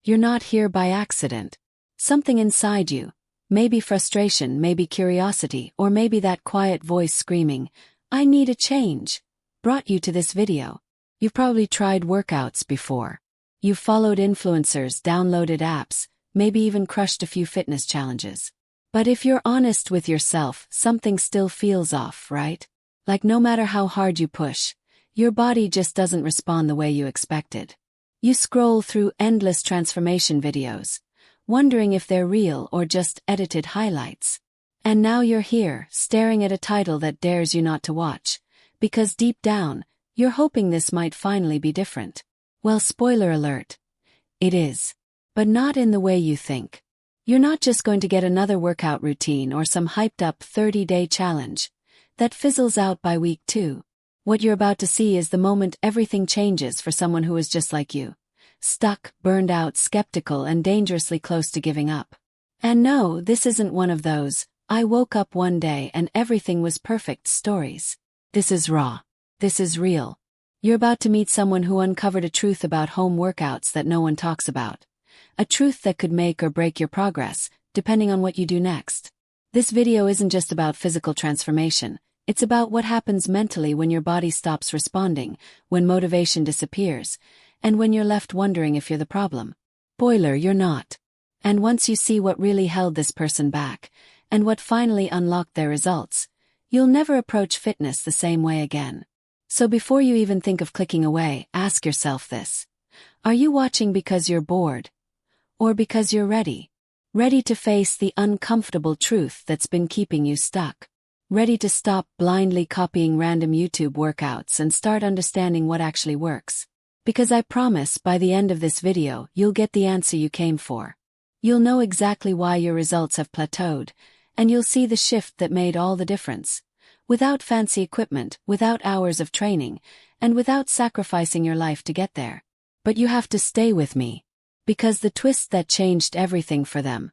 You're not here by accident. Something inside you, maybe frustration, maybe curiosity, or maybe that quiet voice screaming, "I need a change," brought you to this video. You've probably tried workouts before. You've followed influencers, downloaded apps, maybe even crushed a few fitness challenges. But if you're honest with yourself, something still feels off, right? Like no matter how hard you push, your body just doesn't respond the way you expected. You scroll through endless transformation videos, wondering if they're real or just edited highlights. And now you're here, staring at a title that dares you not to watch, because deep down, you're hoping this might finally be different. Well, spoiler alert. It is. But not in the way you think. You're not just going to get another workout routine or some hyped-up 30-day challenge that fizzles out by week 2. What you're about to see is the moment everything changes for someone who is just like you. Stuck, burned out, skeptical, and dangerously close to giving up. And no, this isn't one of those, "I woke up one day and everything was perfect" stories. This is raw. This is real. You're about to meet someone who uncovered a truth about home workouts that no one talks about. A truth that could make or break your progress, depending on what you do next. This video isn't just about physical transformation. It's about what happens mentally when your body stops responding, when motivation disappears, and when you're left wondering if you're the problem. Spoiler, you're not. And once you see what really held this person back, and what finally unlocked their results, you'll never approach fitness the same way again. So before you even think of clicking away, ask yourself this. Are you watching because you're bored? Or because you're ready? Ready to face the uncomfortable truth that's been keeping you stuck? Ready to stop blindly copying random YouTube workouts and start understanding what actually works? Because I promise by the end of this video you'll get the answer you came for. You'll know exactly why your results have plateaued, and you'll see the shift that made all the difference. Without fancy equipment, without hours of training, and without sacrificing your life to get there. But you have to stay with me, because the twist that changed everything for them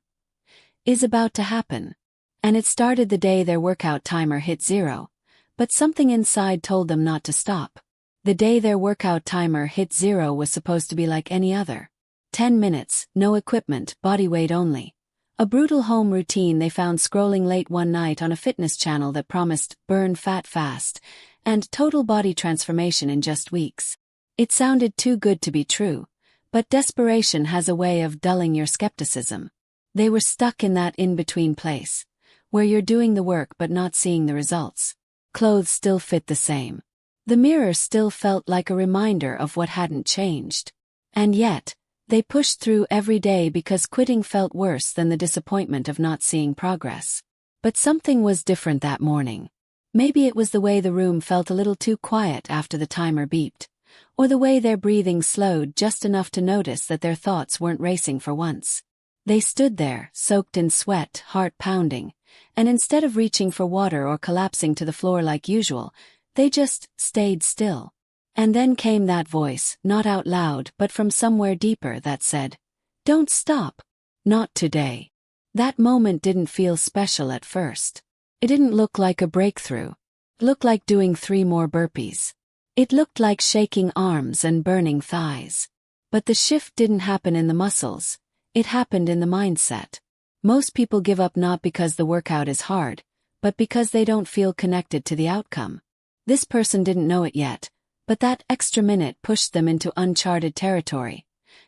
is about to happen. And it started the day their workout timer hit 0, but something inside told them not to stop. The day their workout timer hit 0 was supposed to be like any other. 10 minutes, no equipment, body weight only. A brutal home routine they found scrolling late one night on a fitness channel that promised burn fat fast and total body transformation in just weeks. It sounded too good to be true, but desperation has a way of dulling your skepticism. They were stuck in that in-between place, where you're doing the work but not seeing the results. Clothes still fit the same. The mirror still felt like a reminder of what hadn't changed. And yet, they pushed through every day because quitting felt worse than the disappointment of not seeing progress. But something was different that morning. Maybe it was the way the room felt a little too quiet after the timer beeped, or the way their breathing slowed just enough to notice that their thoughts weren't racing for once. They stood there, soaked in sweat, heart pounding, and instead of reaching for water or collapsing to the floor like usual, they just stayed still. And then came that voice, not out loud but from somewhere deeper, that said, "Don't stop. Not today." That moment didn't feel special at first. It didn't look like a breakthrough. It looked like doing 3 more burpees. It looked like shaking arms and burning thighs. But the shift didn't happen in the muscles. It happened in the mindset. Most people give up not because the workout is hard, but because they don't feel connected to the outcome. This person didn't know it yet, but that extra minute pushed them into uncharted territory.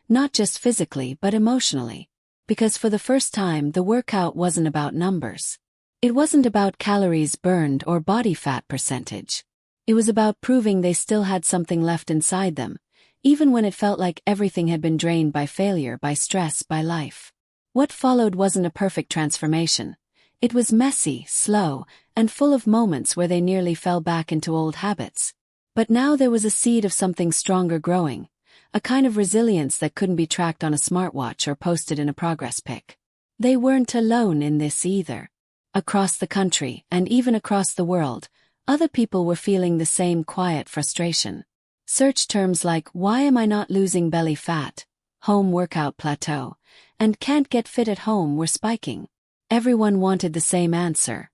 Not just physically but emotionally. Because for the first time the workout wasn't about numbers. It wasn't about calories burned or body fat percentage. It was about proving they still had something left inside them, even when it felt like everything had been drained by failure, by stress, by life. What followed wasn't a perfect transformation. It was messy, slow, and full of moments where they nearly fell back into old habits. But now there was a seed of something stronger growing, a kind of resilience that couldn't be tracked on a smartwatch or posted in a progress pic. They weren't alone in this either. Across the country, and even across the world, other people were feeling the same quiet frustration. Search terms like "why am I not losing belly fat?" "home workout plateau," and "can't get fit at home" were spiking. Everyone wanted the same answer.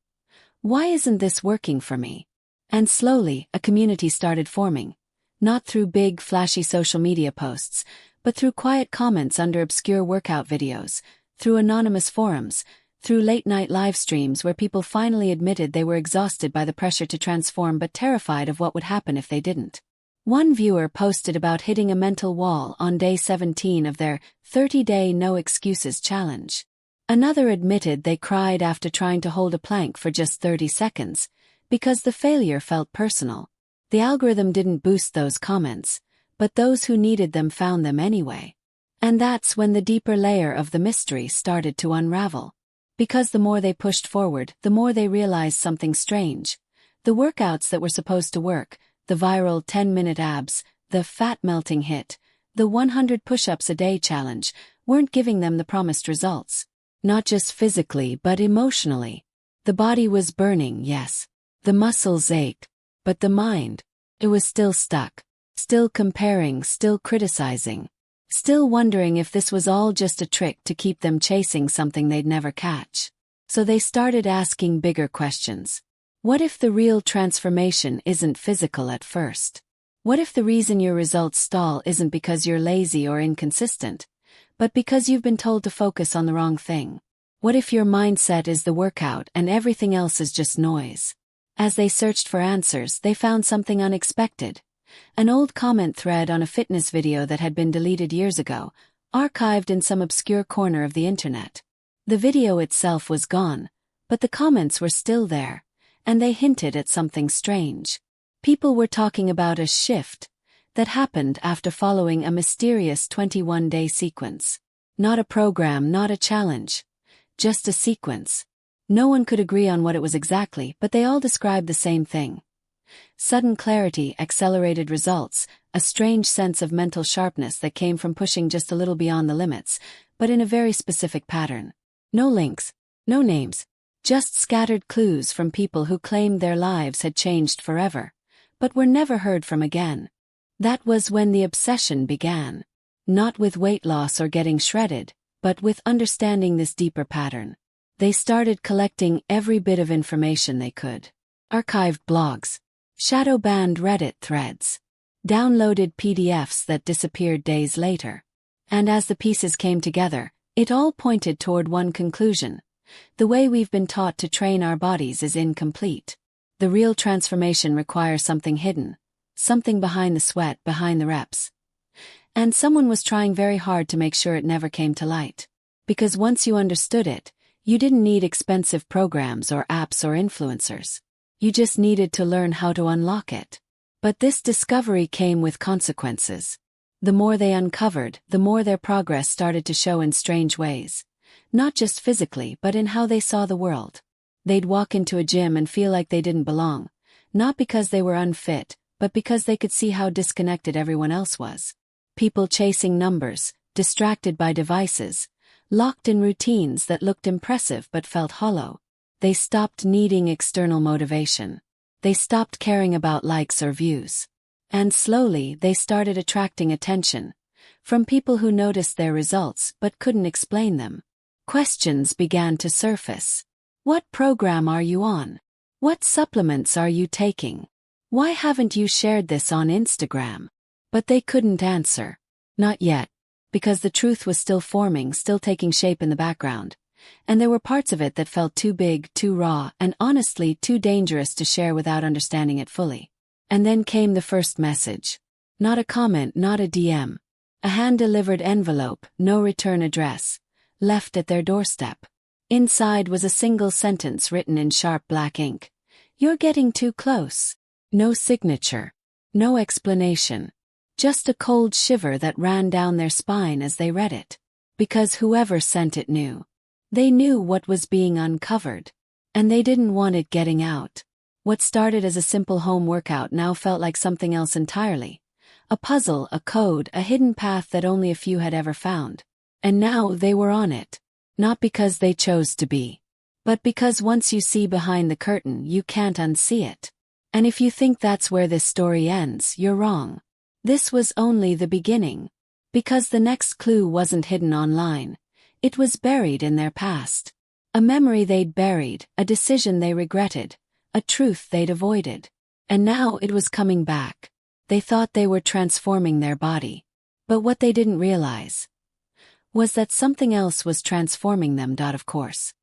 Why isn't this working for me? And slowly, a community started forming. Not through big, flashy social media posts, but through quiet comments under obscure workout videos, through anonymous forums, through late-night live streams where people finally admitted they were exhausted by the pressure to transform but terrified of what would happen if they didn't. One viewer posted about hitting a mental wall on day 17 of their 30-day no excuses challenge. Another admitted they cried after trying to hold a plank for just 30 seconds, because the failure felt personal. The algorithm didn't boost those comments, but those who needed them found them anyway. And that's when the deeper layer of the mystery started to unravel. Because the more they pushed forward, the more they realized something strange. The workouts that were supposed to work, the viral 10-minute abs, the fat-melting HIIT, the 100 push-ups a day challenge, weren't giving them the promised results. Not just physically but emotionally. The body was burning, yes. The muscles ached. But the mind, it was still stuck. Still comparing, still criticizing. Still wondering if this was all just a trick to keep them chasing something they'd never catch. So they started asking bigger questions. What if the real transformation isn't physical at first? What if the reason your results stall isn't because you're lazy or inconsistent, but because you've been told to focus on the wrong thing? What if your mindset is the workout and everything else is just noise? As they searched for answers, they found something unexpected. An old comment thread on a fitness video that had been deleted years ago, archived in some obscure corner of the internet. The video itself was gone, but the comments were still there, and they hinted at something strange. People were talking about a shift that happened after following a mysterious 21-day sequence. Not a program, not a challenge. Just a sequence. No one could agree on what it was exactly, but they all described the same thing. Sudden clarity, accelerated results, a strange sense of mental sharpness that came from pushing just a little beyond the limits, but in a very specific pattern. No links, no names, just scattered clues from people who claimed their lives had changed forever, but were never heard from again. That was when the obsession began. Not with weight loss or getting shredded, but with understanding this deeper pattern. They started collecting every bit of information they could. Archived blogs, shadow-banned Reddit threads, downloaded PDFs that disappeared days later. And as the pieces came together, it all pointed toward one conclusion. The way we've been taught to train our bodies is incomplete. The real transformation requires something hidden, something behind the sweat, behind the reps. And someone was trying very hard to make sure it never came to light. Because once you understood it, you didn't need expensive programs or apps or influencers. You just needed to learn how to unlock it. But this discovery came with consequences. The more they uncovered, the more their progress started to show in strange ways. Not just physically, but in how they saw the world. They'd walk into a gym and feel like they didn't belong. Not because they were unfit, but because they could see how disconnected everyone else was. People chasing numbers, distracted by devices, locked in routines that looked impressive but felt hollow. They stopped needing external motivation. They stopped caring about likes or views. And slowly they started attracting attention from people who noticed their results but couldn't explain them. Questions began to surface. What program are you on? What supplements are you taking? Why haven't you shared this on Instagram? But they couldn't answer. Not yet. Because the truth was still forming, still taking shape in the background. And there were parts of it that felt too big, too raw, and honestly too dangerous to share without understanding it fully. And then came the first message. Not a comment, not a DM. A hand-delivered envelope, no return address, left at their doorstep. Inside was a single sentence written in sharp black ink. You're getting too close. No signature. No explanation. Just a cold shiver that ran down their spine as they read it. Because whoever sent it knew. They knew what was being uncovered. And they didn't want it getting out. What started as a simple home workout now felt like something else entirely. A puzzle, a code, a hidden path that only a few had ever found. And now they were on it. Not because they chose to be. But because once you see behind the curtain, you can't unsee it. And if you think that's where this story ends, you're wrong. This was only the beginning. Because the next clue wasn't hidden online. It was buried in their past. A memory they'd buried, a decision they regretted, a truth they'd avoided. And now it was coming back. They thought they were transforming their body. But what they didn't realize was that something else was transforming them. Of course.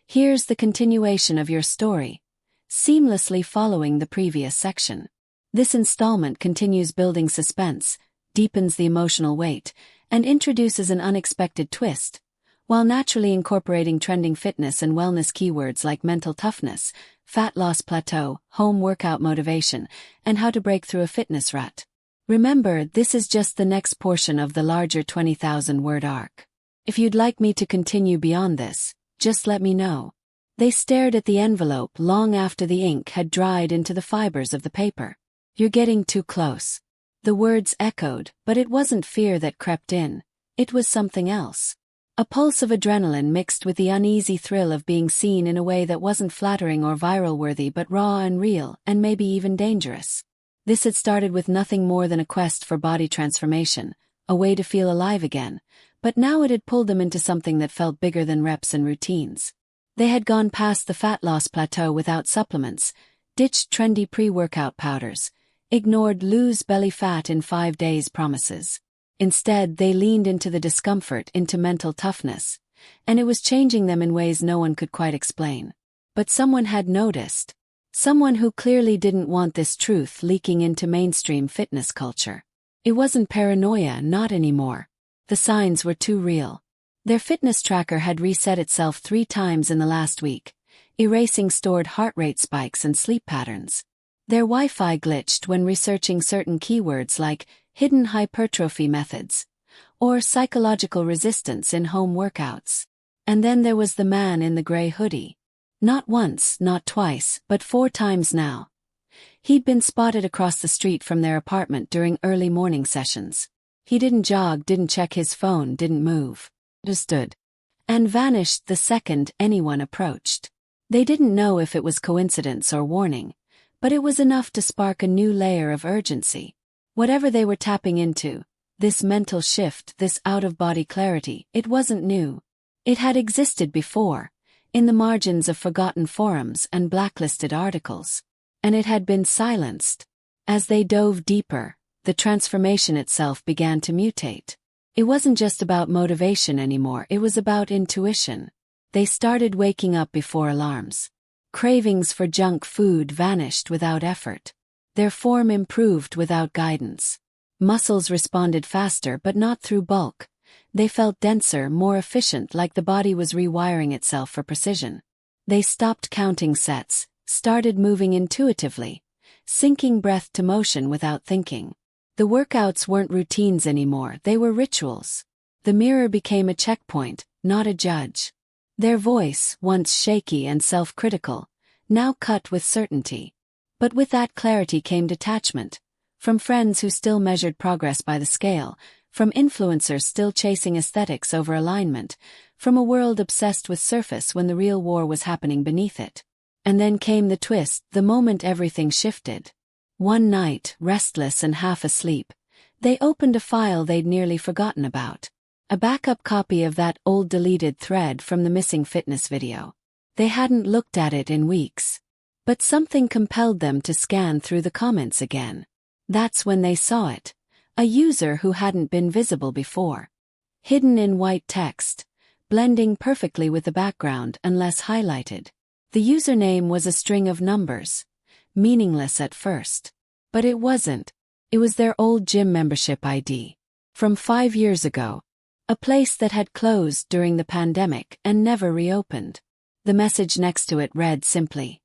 Here's the continuation of your story, seamlessly following the previous section. This installment continues building suspense, deepens the emotional weight, and introduces an unexpected twist, while naturally incorporating trending fitness and wellness keywords like mental toughness, fat loss plateau, home workout motivation, and how to break through a fitness rut. Remember, this is just the next portion of the larger 20,000-word arc. If you'd like me to continue beyond this, just let me know. They stared at the envelope long after the ink had dried into the fibers of the paper. You're getting too close. The words echoed, but it wasn't fear that crept in. It was something else. A pulse of adrenaline mixed with the uneasy thrill of being seen in a way that wasn't flattering or viral-worthy but raw and real, and maybe even dangerous. This had started with nothing more than a quest for body transformation, a way to feel alive again, but now it had pulled them into something that felt bigger than reps and routines. They had gone past the fat loss plateau without supplements, ditched trendy pre-workout powders, ignored lose belly fat in 5 days promises. Instead, they leaned into the discomfort, into mental toughness, and it was changing them in ways no one could quite explain. But someone had noticed. Someone who clearly didn't want this truth leaking into mainstream fitness culture. It wasn't paranoia, not anymore. The signs were too real. Their fitness tracker had reset itself 3 times in the last week, erasing stored heart rate spikes and sleep patterns. Their Wi-Fi glitched when researching certain keywords like hidden hypertrophy methods or psychological resistance in home workouts. And then there was the man in the gray hoodie. Not once, not twice, but 4 times now. He'd been spotted across the street from their apartment during early morning sessions. He didn't jog, didn't check his phone, didn't move. Just stood. And vanished the second anyone approached. They didn't know if it was coincidence or warning, but it was enough to spark a new layer of urgency. Whatever they were tapping into, this mental shift, this out-of-body clarity, it wasn't new. It had existed before, in the margins of forgotten forums and blacklisted articles. And it had been silenced. As they dove deeper, the transformation itself began to mutate. It wasn't just about motivation anymore, it was about intuition. They started waking up before alarms. Cravings for junk food vanished without effort. Their form improved without guidance. Muscles responded faster but not through bulk. They felt denser, more efficient, like the body was rewiring itself for precision. They stopped counting sets, started moving intuitively, syncing breath to motion without thinking. The workouts weren't routines anymore, they were rituals. The mirror became a checkpoint, not a judge. Their voice, once shaky and self-critical, now cut with certainty. But with that clarity came detachment. From friends who still measured progress by the scale, from influencers still chasing aesthetics over alignment, from a world obsessed with surface when the real war was happening beneath it. And then came the twist, the moment everything shifted. One night, restless and half asleep, they opened a file they'd nearly forgotten about. A backup copy of that old deleted thread from the missing fitness video. They hadn't looked at it in weeks. But something compelled them to scan through the comments again. That's when they saw it. A user who hadn't been visible before. Hidden in white text, blending perfectly with the background unless highlighted. The username was a string of numbers. Meaningless at first. But it wasn't. It was their old gym membership ID. From 5 years ago. A place that had closed during the pandemic and never reopened. The message next to it read simply,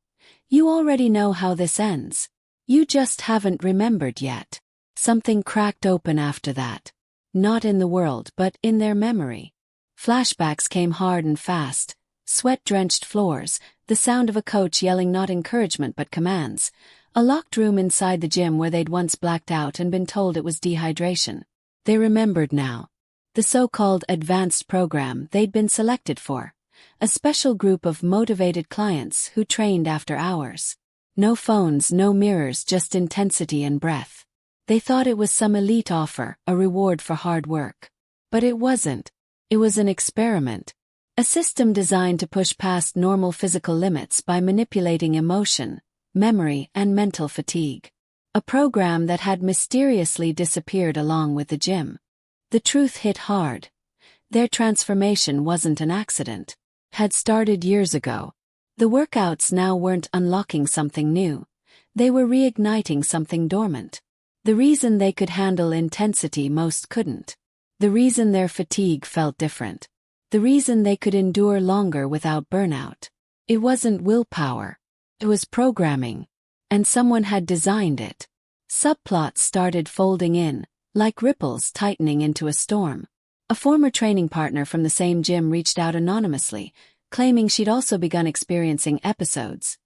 "You already know how this ends. You just haven't remembered yet." Something cracked open after that. Not in the world, but in their memory. Flashbacks came hard and fast. Sweat-drenched floors, the sound of a coach yelling not encouragement but commands. A locked room inside the gym where they'd once blacked out and been told it was dehydration. They remembered now. The so-called advanced program they'd been selected for. A special group of motivated clients who trained after hours. No phones, no mirrors, just intensity and breath. They thought it was some elite offer, a reward for hard work. But it wasn't. It was an experiment. A system designed to push past normal physical limits by manipulating emotion, memory, and mental fatigue. a program that had mysteriously disappeared along with the gym. The truth hit hard. Their transformation wasn't an accident. Had started years ago. The workouts now weren't unlocking something new. They were reigniting something dormant. The reason they could handle intensity most couldn't. The reason their fatigue felt different. The reason they could endure longer without burnout. It wasn't willpower. It was programming. And someone had designed it. Subplots started folding in, like ripples tightening into a storm. A former training partner from the same gym reached out anonymously, claiming she'd also begun experiencing episodes.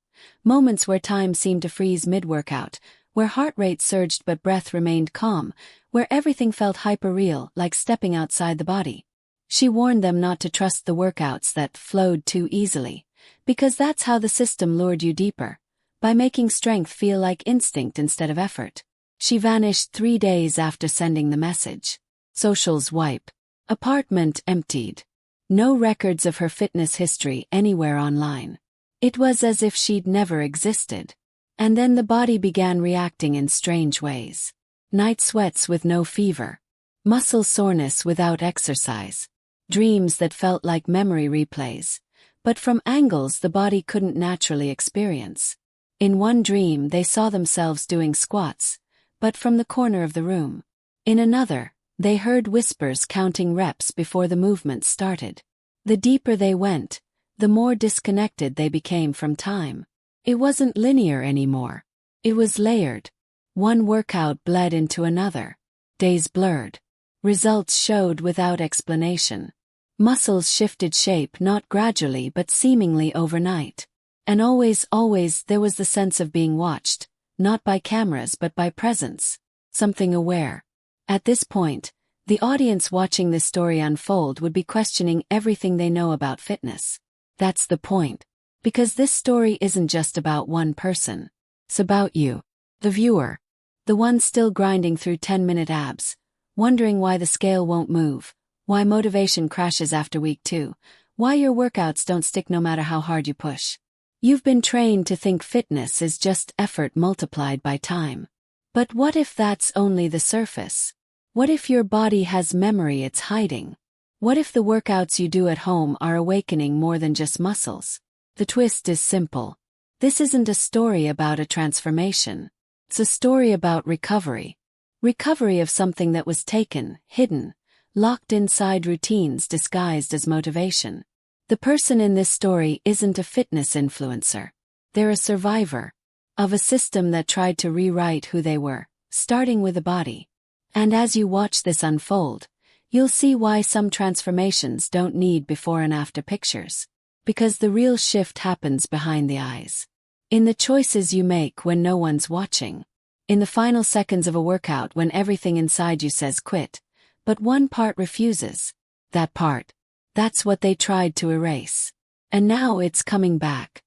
Moments where time seemed to freeze mid-workout, where heart rate surged but breath remained calm, where everything felt hyper-real, like stepping outside the body. She warned them not to trust the workouts that flowed too easily, because that's how the system lured you deeper, by making strength feel like instinct instead of effort. She vanished 3 days after sending the message. Socials wipe. Apartment emptied. No records of her fitness history anywhere online. It was as if she'd never existed. And then the body began reacting in strange ways. Night sweats with no fever. Muscle soreness without exercise. Dreams that felt like memory replays, but from angles the body couldn't naturally experience. In one dream they saw themselves doing squats, but from the corner of the room. In another, they heard whispers counting reps before the movement started. The deeper they went, the more disconnected they became from time. It wasn't linear anymore. It was layered. One workout bled into another. Days blurred. Results showed without explanation. Muscles shifted shape not gradually but seemingly overnight. And always there was the sense of being watched, not by cameras but by presence. Something aware. At this point, the audience watching this story unfold would be questioning everything they know about fitness. That's the point. Because this story isn't just about one person. It's about you, the viewer. The one still grinding through 10-minute abs, wondering why the scale won't move, why motivation crashes after week 2, why your workouts don't stick no matter how hard you push. You've been trained to think fitness is just effort multiplied by time. But what if that's only the surface? What if your body has memory it's hiding? What if the workouts you do at home are awakening more than just muscles? The twist is simple. This isn't a story about a transformation. It's a story about recovery. Recovery of something that was taken, hidden, locked inside routines disguised as motivation. The person in this story isn't a fitness influencer. They're a survivor of a system that tried to rewrite who they were, starting with the body. And as you watch this unfold, you'll see why some transformations don't need before and after pictures. Because the real shift happens behind the eyes. In the choices you make when no one's watching. In the final seconds of a workout when everything inside you says quit, but one part refuses. That part. That's what they tried to erase. And now it's coming back.